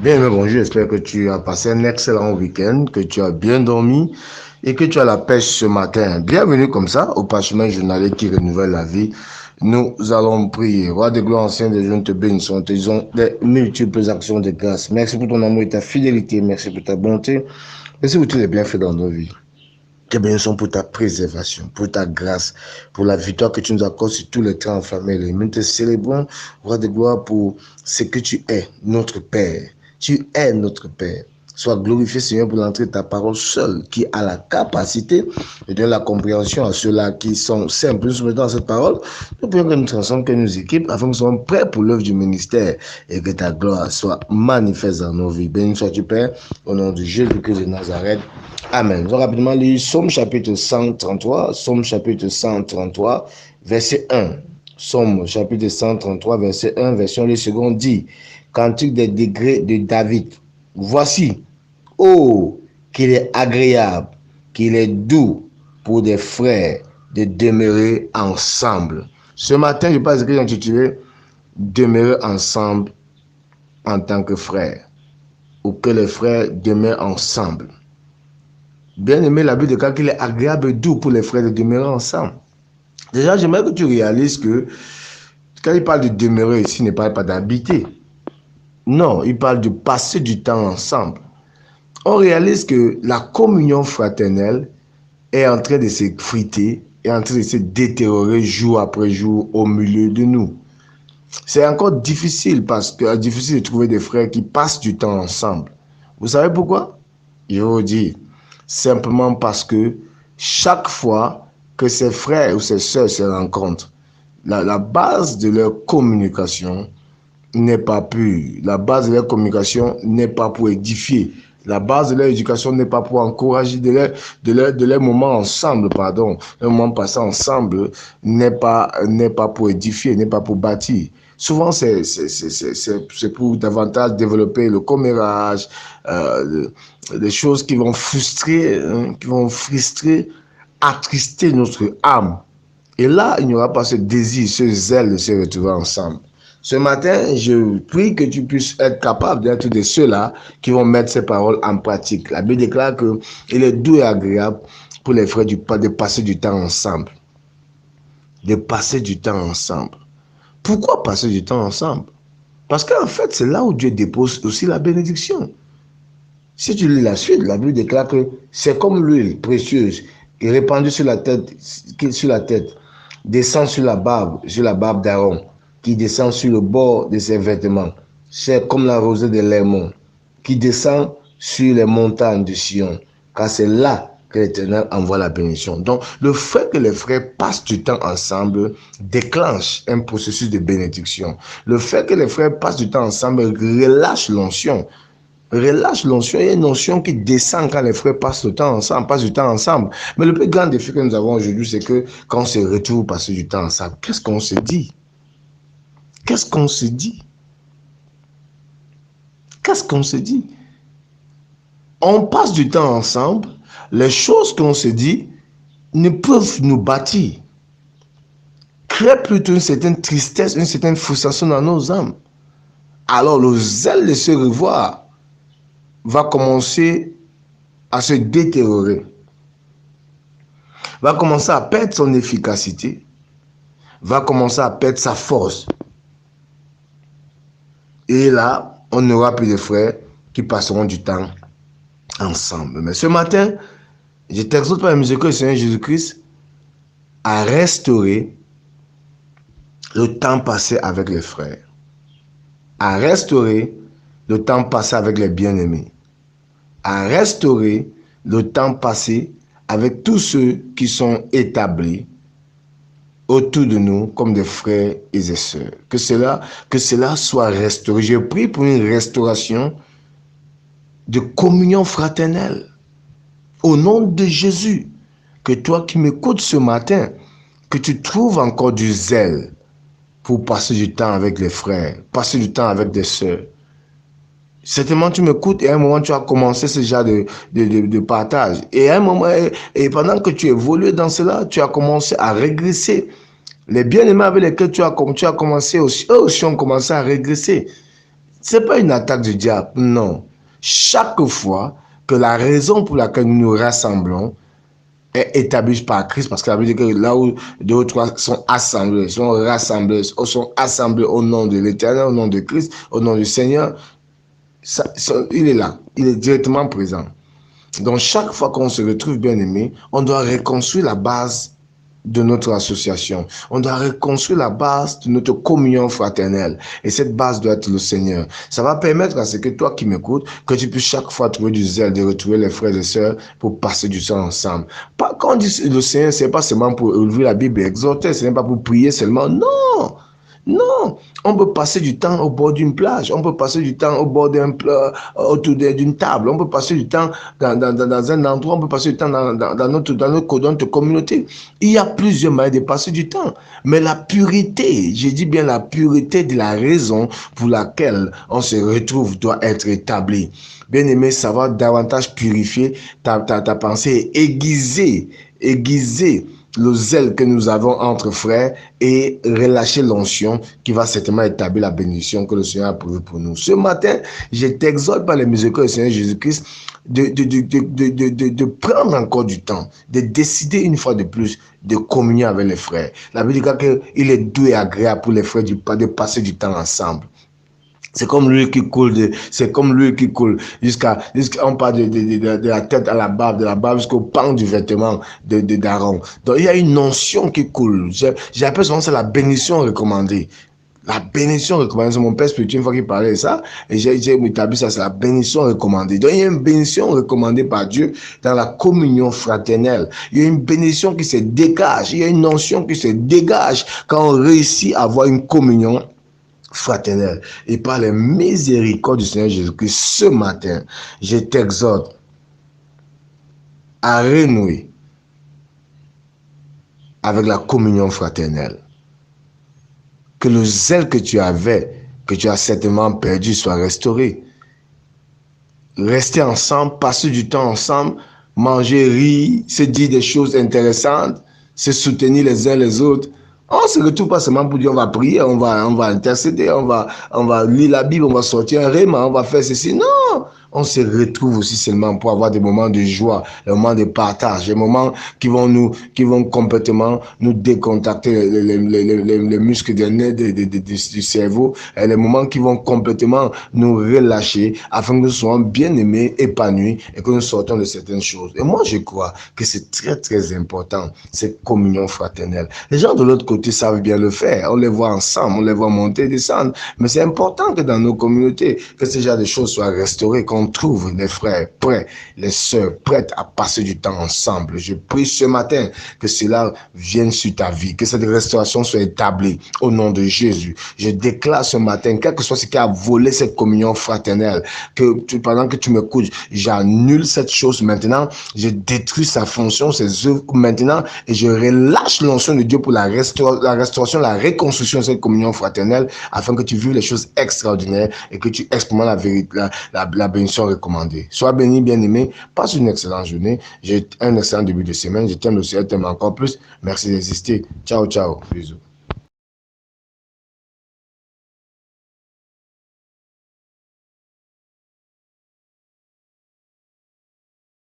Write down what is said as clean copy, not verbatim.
Bien, mais bonjour, j'espère que tu as passé un excellent week-end, que tu as bien dormi et que tu as la pêche ce matin. Bienvenue comme ça au parchemin journalier qui renouvelle la vie. Nous allons prier. Roi de gloire, ancien des jours, te bénissons, te disons des multiples actions de grâce. Merci pour ton amour et ta fidélité. Merci pour ta bonté. Merci pour tous les bienfaits dans nos vies. Te bénissons pour ta préservation, pour ta grâce, pour la victoire que tu nous accordes sur tous les temps enflammés. Nous te célébrons, Roi de gloire, pour ce que tu es, notre Père. Tu es notre Père. Sois glorifié, Seigneur, pour l'entrée de ta parole seule, qui a la capacité de donner la compréhension à ceux-là qui sont simples. Nous soumettons à cette parole. Nous prions que nous transformions, que nous équipes, afin que nous soyons prêts pour l'œuvre du ministère et que ta gloire soit manifeste dans nos vies. Béni sois-tu, Père, au nom de Jésus-Christ de Nazareth. Amen. Nous allons rapidement lire Somme chapitre 133, Somme chapitre 133, verset 1. Somme chapitre 133, verset 1, version les secondes dit, Cantique des degrés de David. Voici, oh, qu'il est agréable, qu'il est doux pour des frères de demeurer ensemble. Ce matin, je passe écrit intitulé Demeurer ensemble en tant que frères, ou que les frères demeurent ensemble. Bien aimé, la Bible déclare qu'il est agréable et doux pour les frères de demeurer ensemble. Déjà, j'aimerais que tu réalises que quand il parle de demeurer ici, il ne parle pas d'habiter. Non, il parle de passer du temps ensemble. On réalise que la communion fraternelle est en train de s'effriter, est en train de se détériorer jour après jour au milieu de nous. C'est encore difficile de trouver des frères qui passent du temps ensemble. Vous savez pourquoi? Je vous dis, simplement parce que chaque fois que ces frères ou ces sœurs se rencontrent, la base de leur communication n'est pas pure. La base de leur communication n'est pas pour édifier. La base de leur éducation n'est pas pour encourager de leur moment ensemble, pardon. Le moment passé ensemble n'est pas pour édifier, n'est pas pour bâtir. Souvent, c'est pour davantage développer le commérage, des choses qui vont frustrer, attrister notre âme. Et là, il n'y aura pas ce désir, ce zèle de se retrouver ensemble. Ce matin, je prie que tu puisses être capable d'être de ceux-là qui vont mettre ces paroles en pratique. La Bible déclare qu'il est doux et agréable pour les frères de passer du temps ensemble. De passer du temps ensemble. Pourquoi passer du temps ensemble? Parce qu'en fait, c'est là où Dieu dépose aussi la bénédiction. Si tu lis la suite, la Bible déclare que c'est comme l'huile précieuse répandue sur la tête, descend sur la barbe d'Aaron, qui descend sur le bord de ses vêtements. C'est comme la rosée de l'Hermon, qui descend sur les montagnes de Sion, car c'est là que l'Éternel envoie la bénédiction. Donc, le fait que les frères passent du temps ensemble déclenche un processus de bénédiction. Le fait que les frères passent du temps ensemble relâche l'onction. Relâche l'onction. Il y a une onction qui descend quand les frères passent du temps ensemble. Mais le plus grand défi que nous avons aujourd'hui, c'est que quand on se retrouve passer du temps ensemble, qu'est-ce qu'on se dit? Qu'est-ce qu'on se dit? Qu'est-ce qu'on se dit? On passe du temps ensemble, les choses qu'on se dit ne peuvent nous bâtir. Crée plutôt une certaine tristesse, une certaine frustration dans nos âmes. Alors le zèle de se revoir va commencer à se détériorer, va commencer à perdre son efficacité, va commencer à perdre sa force. Et là, on n'aura plus de frères qui passeront du temps ensemble. Mais ce matin, je t'exhorte par la miséricorde du Seigneur Jésus-Christ à restaurer le temps passé avec les frères, à restaurer le temps passé avec les bien-aimés, à restaurer le temps passé avec tous ceux qui sont établis autour de nous comme des frères et des sœurs. Que cela soit restauré. Je prie pour une restauration de communion fraternelle. Au nom de Jésus, que toi qui m'écoutes ce matin, que tu trouves encore du zèle pour passer du temps avec les frères, passer du temps avec des sœurs. Certainement, tu m'écoutes et à un moment, tu as commencé ce genre de partage. Et à un moment, et pendant que tu évolues dans cela, tu as commencé à régresser. Les bien-aimés avec lesquels tu as commencé aussi, eux aussi ont commencé à régresser. Ce n'est pas une attaque du diable, non. Chaque fois que la raison pour laquelle nous nous rassemblons est établie par Christ, parce que ça veut dire que là où deux ou trois sont assemblés, sont assemblés au nom de l'Éternel, au nom de Christ, au nom du Seigneur, il est là, il est directement présent. Donc chaque fois qu'on se retrouve bien aimé, on doit reconstruire la base de notre association. On doit reconstruire la base de notre communion fraternelle. Et cette base doit être le Seigneur. Ça va permettre à ce que toi qui m'écoutes, que tu puisses chaque fois trouver du zèle, de retrouver les frères et sœurs pour passer du temps ensemble. Pas, quand on dit le Seigneur, ce n'est pas seulement pour ouvrir la Bible et exhorter, ce n'est pas pour prier seulement. Non! Non, on peut passer du temps au bord d'une plage, on peut passer du temps au bord autour d'une table, on peut passer du temps dans un endroit, on peut passer du temps dans notre communauté. Il y a plusieurs moyens de passer du temps, mais la pureté, je dis bien la pureté de la raison pour laquelle on se retrouve doit être établie. Bien aimé, ça va davantage purifier ta pensée, aiguiser le zèle que nous avons entre frères et relâcher l'onction qui va certainement établir la bénédiction que le Seigneur a prévue pour nous. Ce matin, je t'exhorte par les miséricordes du Seigneur Jésus-Christ de prendre encore du temps, de décider une fois de plus de communier avec les frères. La Bible dit qu'il est doux et agréable pour les frères de passer du temps ensemble. C'est comme l'huile qui coule, on parle de la tête à la barbe, de la barbe jusqu'au pan du vêtement d'Aaron. Donc il y a une notion qui coule. J'appelle souvent ça la bénédiction recommandée. La bénédiction recommandée, c'est mon père spirituel une fois qu'il parlait de ça, et j'ai établi ça, c'est la bénédiction recommandée. Donc il y a une bénédiction recommandée par Dieu dans la communion fraternelle. Il y a une bénédiction qui se dégage, il y a une notion qui se dégage quand on réussit à avoir une communion fraternelle. Et par les miséricordes du Seigneur Jésus-Christ, ce matin, je t'exhorte à renouer avec la communion fraternelle. Que le zèle que tu avais, que tu as certainement perdu, soit restauré. Rester ensemble, passer du temps ensemble, manger, rire, se dire des choses intéressantes, se soutenir les uns les autres. On se retrouve pas seulement pour dire on va prier, on va intercéder, on va lire la Bible, on va sortir un rhéma, on va faire ceci. Non, on se retrouve aussi seulement pour avoir des moments de joie, des moments de partage, des moments qui vont complètement nous décontacter les muscles des nez, du cerveau, et les moments qui vont complètement nous relâcher afin que nous soyons bien aimés, épanouis et que nous sortons de certaines choses. Et moi, je crois que c'est très, très important, cette communion fraternelle. Les gens de l'autre côté savent bien le faire. On les voit ensemble, on les voit monter, descendre. Mais c'est important que dans nos communautés, que ce genre de choses soient restaurées, qu'on trouve les frères prêts, les sœurs prêtes à passer du temps ensemble. Je prie ce matin que cela vienne sur ta vie, que cette restauration soit établie au nom de Jésus. Je déclare ce matin, quel que soit ce qui a volé cette communion fraternelle, que pendant que tu m'écoutes, j'annule cette chose maintenant, je détruis sa fonction, ses œuvres maintenant, et je relâche l'onction de Dieu pour la restauration, la reconstruction de cette communion fraternelle, afin que tu vives les choses extraordinaires et que tu exprimes la vérité, la bénédiction recommandée. Sois béni, bien-aimé, passe une excellente journée, j'ai un excellent début de semaine, je t'aime, le Seigneur t'aime encore plus, merci d'exister, ciao, ciao, bisous.